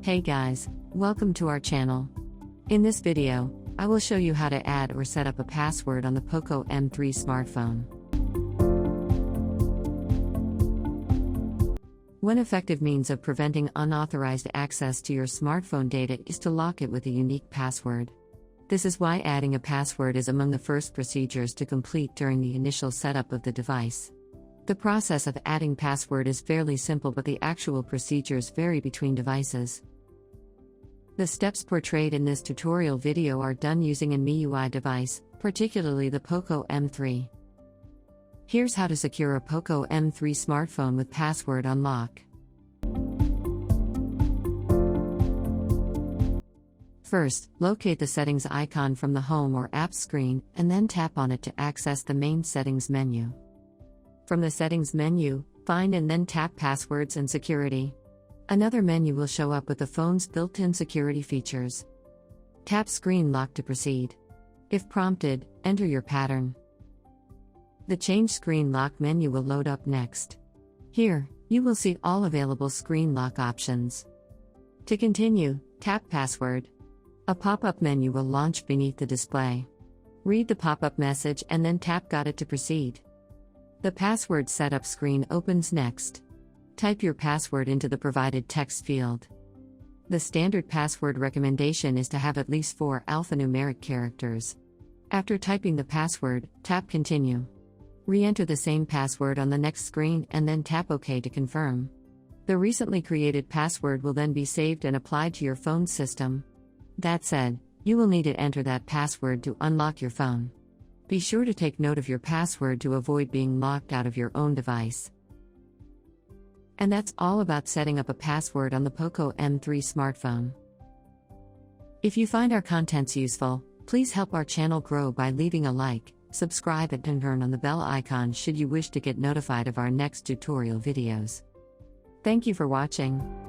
Hey guys, welcome to our channel. In this video, I will show you how to add or set up a password on the POCO M3 smartphone. One effective means of preventing unauthorized access to your smartphone data is to lock it with a unique password. This is why adding a password is among the first procedures to complete during the initial setup of the device. The process of adding password is fairly simple, but the actual procedures vary between devices. The steps portrayed in this tutorial video are done using a MIUI device, particularly the POCO M3. Here's how to secure a POCO M3 smartphone with password unlock. First, locate the settings icon from the home or apps screen, and then tap on it to access the main settings menu. From the settings menu, find and then tap passwords and security. Another menu will show up with the phone's built-in security features. Tap screen lock to proceed. If prompted, enter your pattern. The change screen lock menu will load up next. Here, you will see all available screen lock options. To continue, tap password. A pop-up menu will launch beneath the display. Read the pop-up message and then tap Got it to proceed. The password setup screen opens next. Type your password into the provided text field. The standard password recommendation is to have at least 4 alphanumeric characters. After typing the password, tap Continue. Re-enter the same password on the next screen and then tap OK to confirm. The recently created password will then be saved and applied to your phone system. That said, you will need to enter that password to unlock your phone. Be sure to take note of your password to avoid being locked out of your own device. And that's all about setting up a password on the POCO M3 smartphone. If you find our contents useful, please help our channel grow by leaving a like, subscribe and turn on the bell icon should you wish to get notified of our next tutorial videos. Thank you for watching.